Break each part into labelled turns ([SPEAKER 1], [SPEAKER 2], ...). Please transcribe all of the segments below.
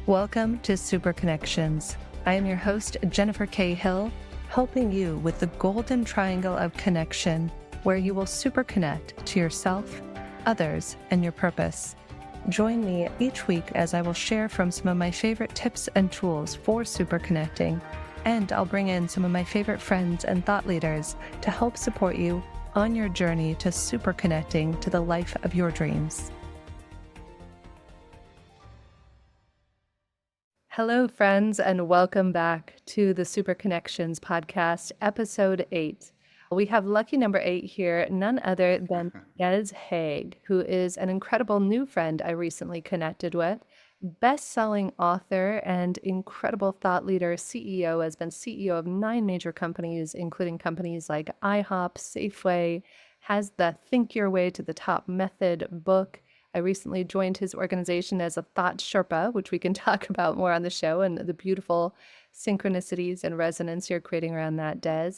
[SPEAKER 1] Welcome to Superconnections. I am your host, Jennifer K. Hill, helping you with the golden triangle of connection, where you will superconnect to yourself, others, and your purpose. Join me each week as I will share from some of my favorite tips and tools for superconnecting, and I'll bring in some of my favorite friends and thought leaders to help support you on your journey to superconnecting to the life of your dreams. Hello, friends, and welcome back to the Superconnections Podcast, Episode 8. We have lucky number 8 here, none other than Des Hague, who is an incredible new friend I recently connected with, best-selling author and incredible thought leader, CEO, has been CEO of 9 major companies, including companies like IHOP, Safeway, has the Think Your Way to the Top Method book. I recently joined his organization as a thought Sherpa, which we can talk about more on the show, and the beautiful synchronicities and resonance you're creating around that, Des.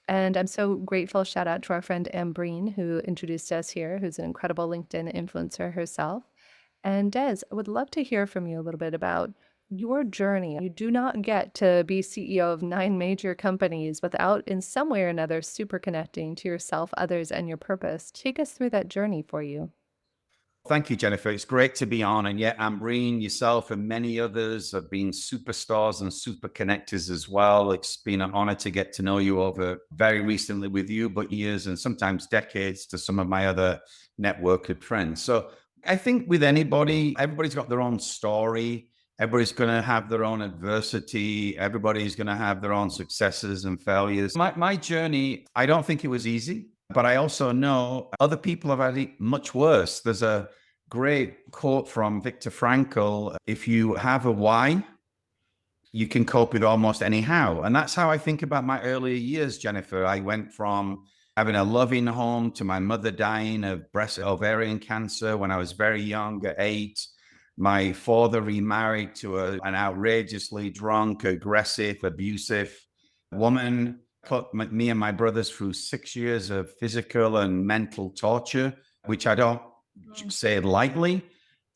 [SPEAKER 1] And I'm so grateful. Shout out to our friend Ambreen, who introduced us here, who's an incredible LinkedIn influencer herself. And Des, I would love to hear from you a little bit about your journey. You do not get to be CEO of 9 major companies without, in some way or another, super connecting to yourself, others, and your purpose. Take us through that journey for you.
[SPEAKER 2] Thank you, Jennifer. It's great to be on. And yet, Ambreen, yourself, and many others have been superstars and super connectors as well. It's been an honor to get to know you over very recently with you, but years and sometimes decades to some of my other networked friends. So I think with anybody, everybody's got their own story. Everybody's going to have their own adversity. Everybody's going to have their own successes and failures. My journey, I don't think it was easy. But I also know other people have had it much worse. There's a great quote from Viktor Frankl: if you have a why, you can cope with almost any how. And that's how I think about my earlier years, Jennifer. I went from having a loving home to my mother dying of ovarian cancer when I was very young at 8. My father remarried to an outrageously drunk, aggressive, abusive woman. Put me and my brothers through 6 years of physical and mental torture, which I don't say lightly.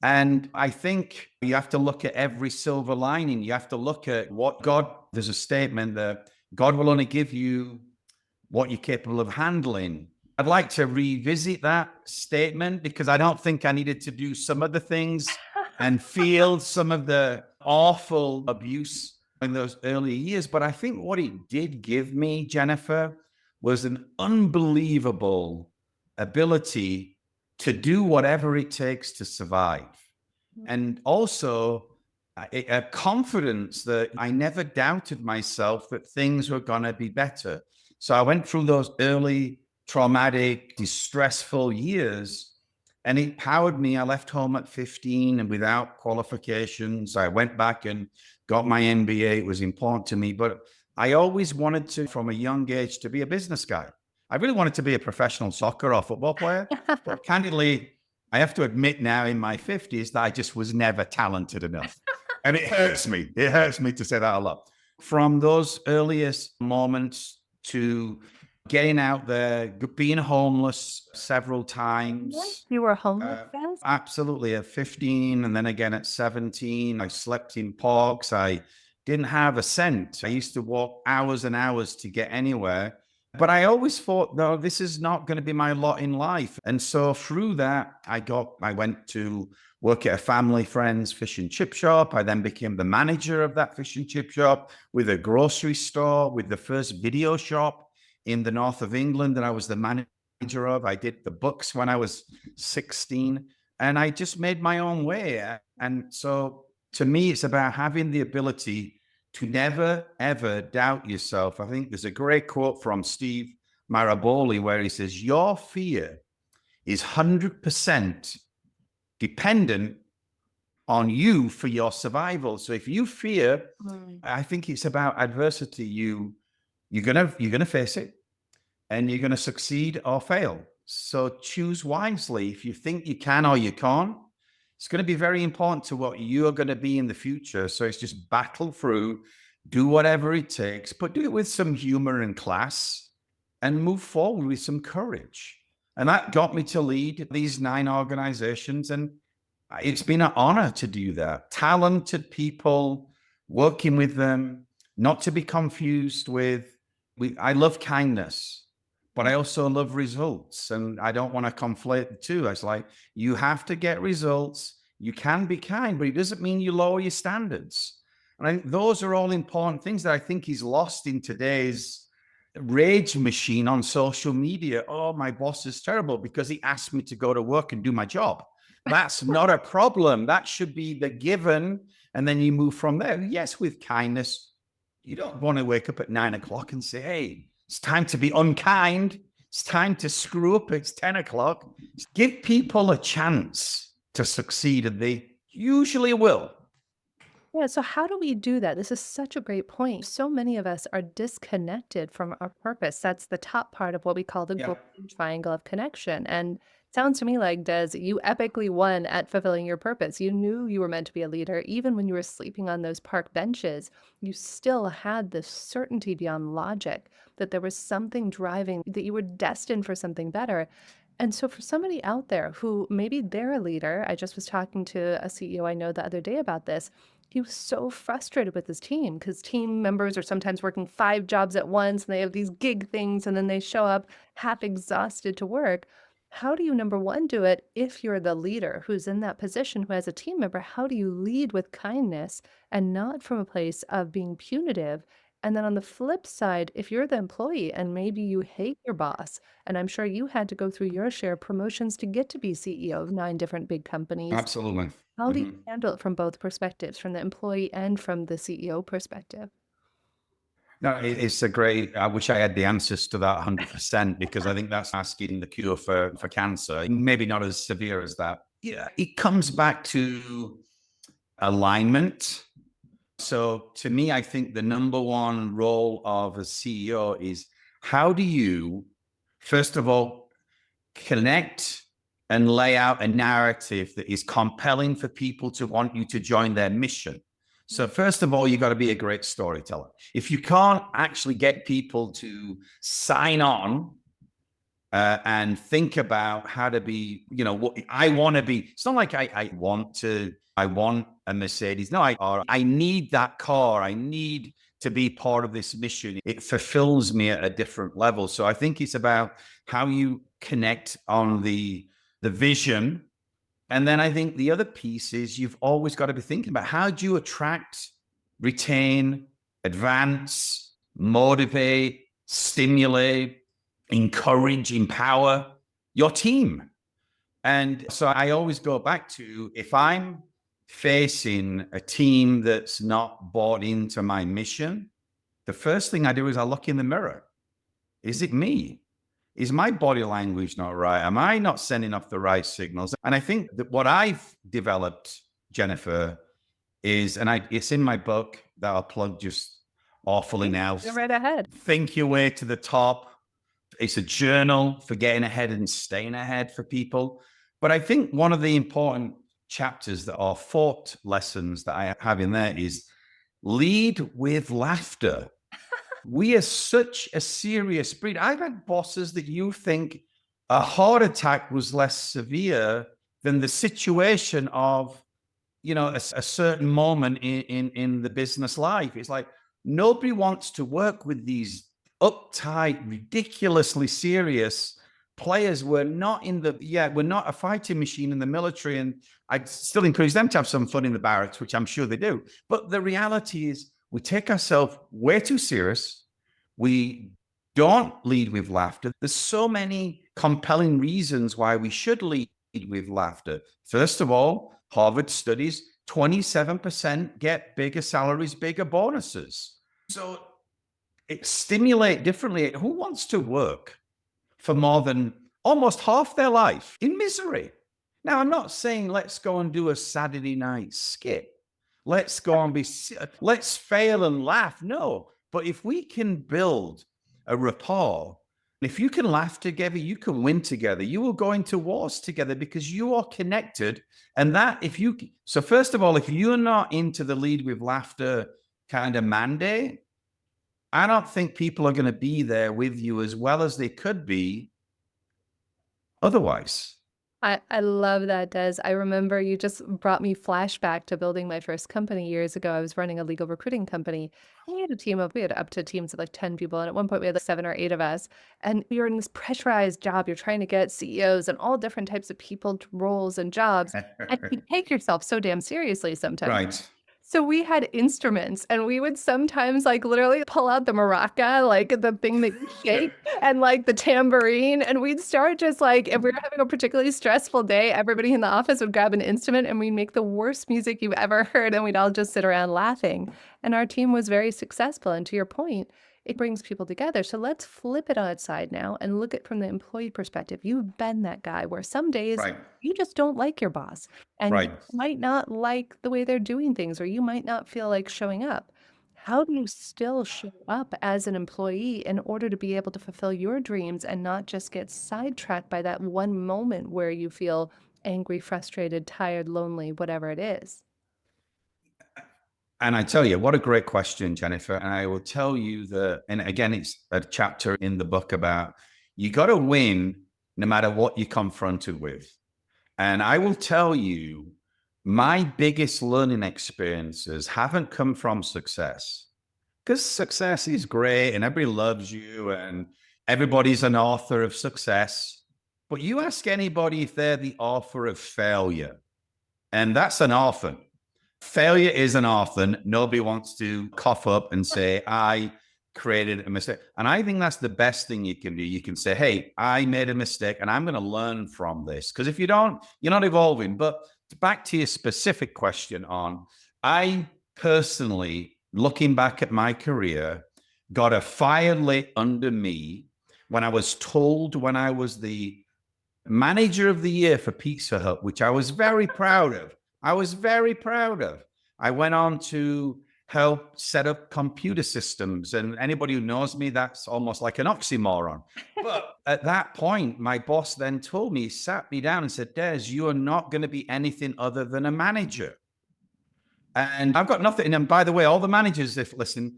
[SPEAKER 2] And I think you have to look at every silver lining. You have to look at there's a statement that God will only give you what you're capable of handling. I'd like to revisit that statement because I don't think I needed to do some of the things and feel some of the awful abuse in those early years. But I think what it did give me, Jennifer, was an unbelievable ability to do whatever it takes to survive. And also a confidence that I never doubted myself that things were going to be better. So I went through those early traumatic, distressful years, and it powered me. I left home at 15 and without qualifications. I went back and got my MBA. It was important to me, but I always wanted to, from a young age, to be a business guy. I really wanted to be a professional soccer or football player, but candidly, I have to admit now in my 50s that I just was never talented enough. And it hurts me. It hurts me to say that a lot. From those earliest moments to getting out there, being homeless several times.
[SPEAKER 1] Yes, you were homeless,
[SPEAKER 2] Absolutely. At 15 and then again at 17, I slept in parks. I didn't have a cent. I used to walk hours and hours to get anywhere. But I always thought, no, this is not going to be my lot in life. And so through that, I went to work at a family friend's fish and chip shop. I then became the manager of that fish and chip shop, with a grocery store, with the first video shop in the north of England that I was the manager of. I did the books when I was 16, and I just made my own way. And so to me, it's about having the ability to never, ever doubt yourself. I think there's a great quote from Steve Maraboli where he says, your fear is 100% dependent on you for your survival. So if you fear, I think it's about adversity. You're gonna face it, and you're gonna succeed or fail. So choose wisely. If you think you can or you can't, it's going to be very important to what you're going to be in the future. So it's just battle through, do whatever it takes, but do it with some humor and class, and move forward with some courage. And that got me to lead these 9 organizations. And It's been an honor to do that. Talented people, working with them, not to be confused with, I love kindness, but I also love results. And I don't want to conflate the two. It's like, you have to get results. You can be kind, but it doesn't mean you lower your standards. And I think those are all important things that I think is lost in today's rage machine on social media. Oh, my boss is terrible because he asked me to go to work and do my job. That's not a problem. That should be the given. And then you move from there. Yes, with kindness. You don't want to wake up at 9 o'clock and say, hey, it's time to be unkind. It's time to screw up. It's 10 o'clock. Give people a chance to succeed, and they usually will.
[SPEAKER 1] Yeah, so how do we do that? This is such a great point. So many of us are disconnected from our purpose. That's the top part of what we call the
[SPEAKER 2] Yeah.
[SPEAKER 1] golden triangle of connection. And it sounds to me like, Des, you epically won at fulfilling your purpose. You knew you were meant to be a leader. Even when you were sleeping on those park benches, you still had this certainty beyond logic that there was something driving, that you were destined for something better. And so, for somebody out there who maybe they're a leader, I just was talking to a CEO I know the other day about this. He was so frustrated with his team because team members are sometimes working 5 jobs at once and they have these gig things and then they show up half exhausted to work. How do you, number one, do it if you're the leader who's in that position who has a team member? How do you lead with kindness and not from a place of being punitive? And then on the flip side, if you're the employee and maybe you hate your boss, and I'm sure you had to go through your share of promotions to get to be CEO of 9 different big companies,
[SPEAKER 2] Absolutely.
[SPEAKER 1] how do you handle it from both perspectives, from the employee and from the CEO perspective?
[SPEAKER 2] No, it's a great. I wish I had the answers to that 100% because I think that's asking the cure for cancer. Maybe not as severe as that. Yeah, it comes back to alignment. So to me, I think the number one role of a CEO is, how do you, first of all, connect and lay out a narrative that is compelling for people to want you to join their mission. So first of all, you got to be a great storyteller. If you can't actually get people to sign on and think about how to be, what I want to be. It's not like I want a Mercedes. No, I need that car. I need to be part of this mission. It fulfills me at a different level. So I think it's about how you connect on the vision. And then I think the other piece is you've always got to be thinking about, how do you attract, retain, advance, motivate, stimulate, encourage, empower your team. And so I always go back to, if I'm facing a team that's not bought into my mission, the first thing I do is I look in the mirror. Is it me? Is my body language not right? Am I not sending off the right signals? And I think that what I've developed, Jennifer, is, and it's in my book that I'll plug just awfully now.
[SPEAKER 1] Go right ahead.
[SPEAKER 2] Think Your Way to the Top. It's a journal for getting ahead and staying ahead for people. But I think one of the important chapters that are thought lessons that I have in there is lead with laughter. We are such a serious breed. I've had bosses that you think a heart attack was less severe than the situation of, a certain moment in the business life. It's like, nobody wants to work with these uptight, ridiculously serious players. We're not a fighting machine in the military. And I still encourage them to have some fun in the barracks, which I'm sure they do. But the reality is, we take ourselves way too serious. We don't lead with laughter. There's so many compelling reasons why we should lead with laughter. First of all, Harvard studies 27% get bigger salaries, bigger bonuses. So it stimulates differently. Who wants to work for more than almost half their life in misery? Now, I'm not saying let's go and do a Saturday night skit. Let's go and let's fail and laugh. No, but if we can build a rapport, if you can laugh together, you can win together. You will go into wars together because you are connected. And so first of all, if you're not into the lead with laughter kind of mandate, I don't think people are going to be there with you as well as they could be otherwise.
[SPEAKER 1] I love that, Des. I remember you just brought me flashback to building my first company years ago. I was running a legal recruiting company. We had up to teams of like 10 people. And at one point we had like 7 or 8 of us. And we were in this pressurized job. You're trying to get CEOs and all different types of people to roles and jobs. And you take yourself so damn seriously sometimes.
[SPEAKER 2] Right.
[SPEAKER 1] So we had instruments and we would sometimes like literally pull out the maraca, like the thing that you shake, and like the tambourine. And we'd start just like, if we were having a particularly stressful day, everybody in the office would grab an instrument and we'd make the worst music you've ever heard. And we'd all just sit around laughing. And our team was very successful. And to your point, it brings people together. So let's flip it on its side now and look at from the employee perspective. You've been that guy where some days
[SPEAKER 2] Right.
[SPEAKER 1] you just don't like your boss and you
[SPEAKER 2] Right.
[SPEAKER 1] might not like the way they're doing things, or you might not feel like showing up. How do you still show up as an employee in order to be able to fulfill your dreams and not just get sidetracked by that one moment where you feel angry, frustrated, tired, lonely, whatever it is?
[SPEAKER 2] And I tell you, what a great question, Jennifer. And I will tell you that, and again, it's a chapter in the book about you got to win no matter what you're confronted with. And I will tell you, my biggest learning experiences haven't come from success, because success is great and everybody loves you and everybody's an author of success. But you ask anybody if they're the author of failure, and that's an orphan. Failure is an orphan. Nobody wants to cough up and say, I created a mistake. And I think that's the best thing you can do. You can say, hey, I made a mistake and I'm going to learn from this. Because if you don't, you're not evolving. But back to your specific question on, I personally, looking back at my career, got a fire lit under me when I was told, when I was the manager of the year for Pizza Hut, which I was very proud of. I went on to help set up computer systems. And anybody who knows me, that's almost like an oxymoron. But at that point, my boss then told me, sat me down and said, Des, you are not going to be anything other than a manager. And I've got nothing. And by the way, all the managers, if listen,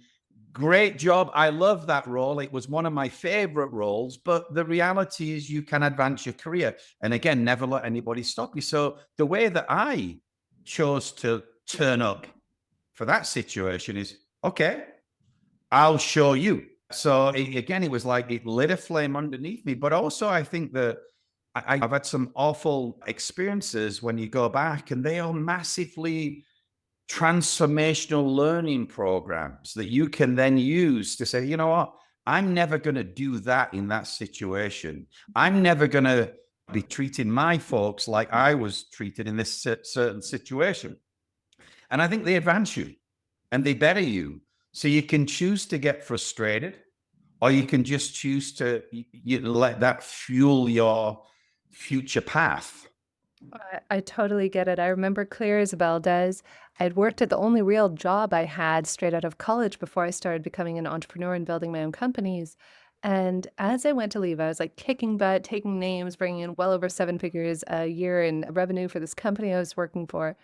[SPEAKER 2] great job. I love that role. It was one of my favorite roles. But the reality is you can advance your career. And again, never let anybody stop you. So the way that I chose to turn up for that situation is, okay, I'll show you. So again, it was like it lit a flame underneath me. But also, I think that I've had some awful experiences when you go back, and they are massively transformational learning programs that you can then use to say, you know what, I'm never going to do that in that situation. I'm never going to be treating my folks like I was treated in this certain situation. And I think they advance you and they better you. So you can choose to get frustrated, or you can just choose to let that fuel your future path.
[SPEAKER 1] I totally get it. I remember clear as a bell, Des. I'd worked at the only real job I had straight out of college before I started becoming an entrepreneur and building my own companies. And as I went to leave, I was like kicking butt, taking names, bringing in well over 7 figures a year in revenue for this company I was working for.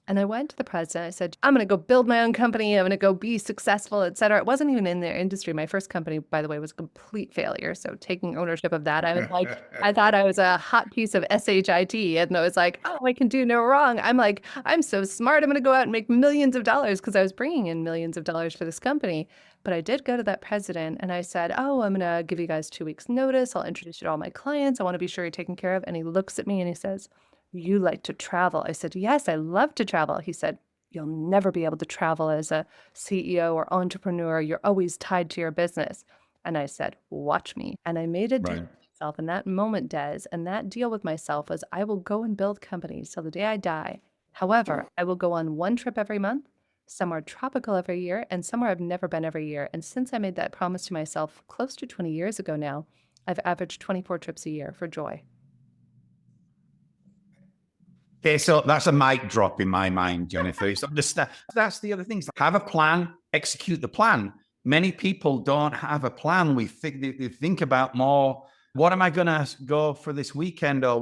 [SPEAKER 1] And I went to the president. I said, I'm going to go build my own company. I'm going to go be successful, et cetera. It wasn't even in their industry. My first company, by the way, was a complete failure. So taking ownership of that, I was like, I thought I was a hot piece of shit. And I was like, oh, I can do no wrong. I'm like, I'm so smart. I'm going to go out and make millions of dollars, because I was bringing in millions of dollars for this company. But I did go to that president and I said, oh, I'm going to give you guys 2 weeks notice. I'll introduce you to all my clients. I want to be sure you're taken care of. And he looks at me and he says, you like to travel? I said, yes, I love to travel. He said, you'll never be able to travel as a CEO or entrepreneur. You're always tied to your business. And I said, watch me. And I made a deal with myself in that moment, Des. And that deal with myself was, I will go and build companies till the day I die. However, I will go on one trip every month, somewhere tropical every year, and somewhere I've never been every year. And since I made that promise to myself close to 20 years ago now, I've averaged 24 trips a year for joy.
[SPEAKER 2] Okay, so that's a mic drop in my mind, Jennifer. It's understand. That's the other thing. Have a plan, execute the plan. Many people don't have a plan. They think about more, what am I going to go for this weekend, or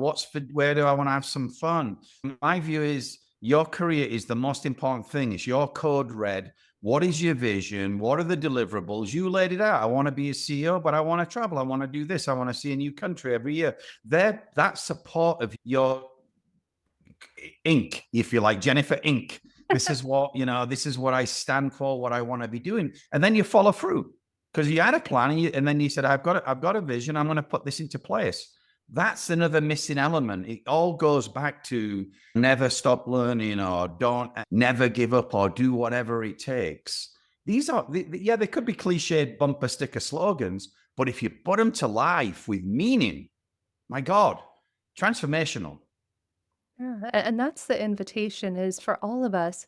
[SPEAKER 2] where do I want to have some fun? My view is your career is the most important thing. It's your code red. What is your vision? What are the deliverables? You laid it out. I want to be a CEO, but I want to travel. I want to do this. I want to see a new country every year. That's a part of your ink, if you like, Jennifer Inc. This is what, this is what I stand for, what I want to be doing. And then you follow through because you had a plan and then you said, I've got a vision. I'm going to put this into place. That's another missing element. It all goes back to never stop learning or don't never give up or do whatever it takes. These are, yeah, they could be cliched bumper sticker slogans, but if you put them to life with meaning, my God, transformational.
[SPEAKER 1] Yeah, and that's the invitation is for all of us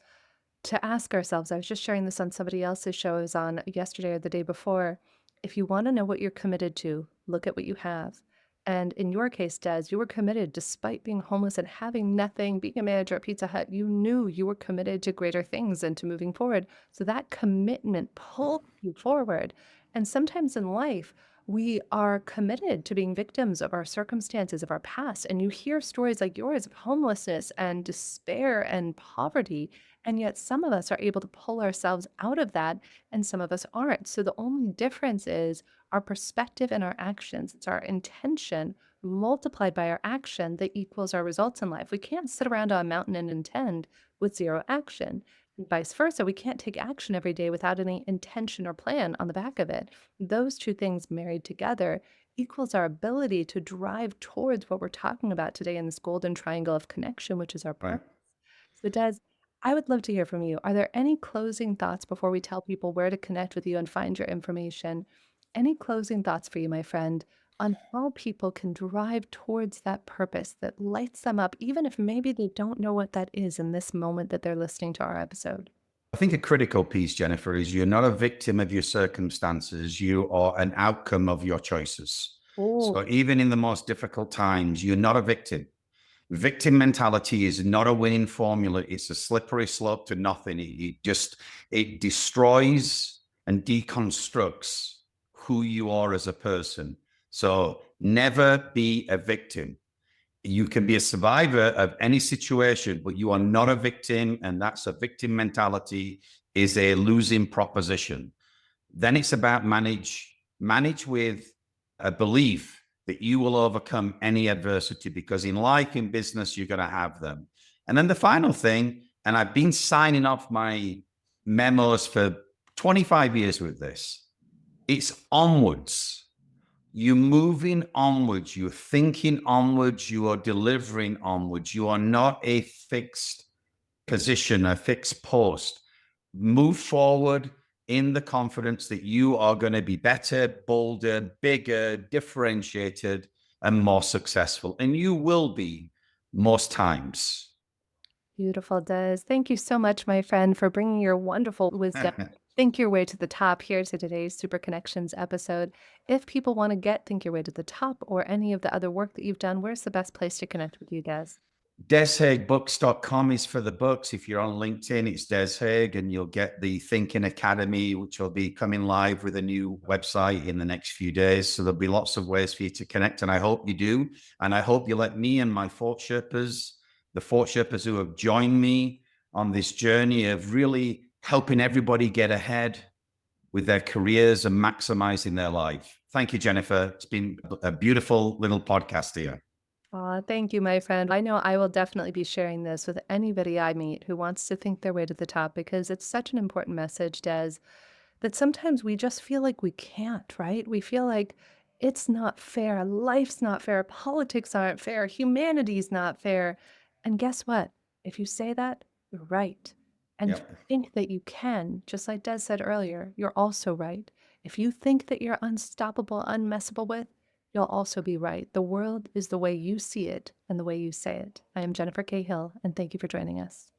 [SPEAKER 1] to ask ourselves. I was just sharing this on somebody else's show I was on yesterday or the day before. If you want to know what you're committed to, look at what you have. And in your case, Des, you were committed despite being homeless and having nothing, being a manager at Pizza Hut. You knew you were committed to greater things and to moving forward. So that commitment pulled you forward. And sometimes in life, we are committed to being victims of our circumstances, of our past. And you hear stories like yours of homelessness and despair and poverty. And yet some of us are able to pull ourselves out of that and some of us aren't. So the only difference is our perspective and our actions. It's our intention multiplied by our action that equals our results in life. We can't sit around on a mountain and intend with zero action. And vice versa, we can't take action every day without any intention or plan on the back of it. Those two things married together equals our ability to drive towards what we're talking about today in this golden triangle of connection, which is our
[SPEAKER 2] Right.
[SPEAKER 1] purpose. So, Des, I would love to hear from you. Are there any closing thoughts before we tell people where to connect with you and find your information? Any closing thoughts for you, my friend, on how people can drive towards that purpose that lights them up, even if maybe they don't know what that is in this moment that they're listening to our episode?
[SPEAKER 2] I think a critical piece, Jennifer, is you're not a victim of your circumstances. You are an outcome of your choices. So
[SPEAKER 1] Oh,
[SPEAKER 2] even in the most difficult times, you're not a victim. Victim mentality is not a winning formula. It's a slippery slope to nothing. It destroys and deconstructs who you are as a person. So never be a victim. You can be a survivor of any situation, but you are not a victim. And that's a victim mentality is a losing proposition. Then it's about manage with a belief that you will overcome any adversity because in life, in business, you're going to have them. And then the final thing, and I've been signing off my memos for 25 years with this, it's onwards. You're moving onwards, you're thinking onwards, you are delivering onwards. You are not a fixed position, a fixed post. Move forward in the confidence that you are going to be better, bolder, bigger, differentiated, and more successful. And you will be most times.
[SPEAKER 1] beautiful, Des. Thank you so much, my friend, for bringing your wonderful wisdom. Think Your Way to the Top here to today's Super Connections episode. If people want to get Think Your Way to the Top or any of the other work that you've done, where's the best place to connect with you, Des?
[SPEAKER 2] DesHagueBooks.com is for the books. If you're on LinkedIn, it's Des Hague, and you'll get the Thinking Academy, which will be coming live with a new website in the next few days. So there'll be lots of ways for you to connect, and I hope you do. And I hope you let me and my Fort Sherpas, the Fort Sherpas who have joined me on this journey of really helping everybody get ahead with their careers and maximizing their life. Thank you, Jennifer. It's been a beautiful little podcast here.
[SPEAKER 1] Aw, thank you, my friend. I know I will definitely be sharing this with anybody I meet who wants to think their way to the top because it's such an important message, Des, that sometimes we just feel like we can't, right? We feel like it's not fair, life's not fair, politics aren't fair, humanity's not fair. And guess what? If you say that, you're right. And if you
[SPEAKER 2] Yep.
[SPEAKER 1] think that you can, just like Des said earlier, you're also right. If you think that you're unstoppable, unmessable with, you'll also be right. The world is the way you see it and the way you say it. I am Jennifer Cahill, and thank you for joining us.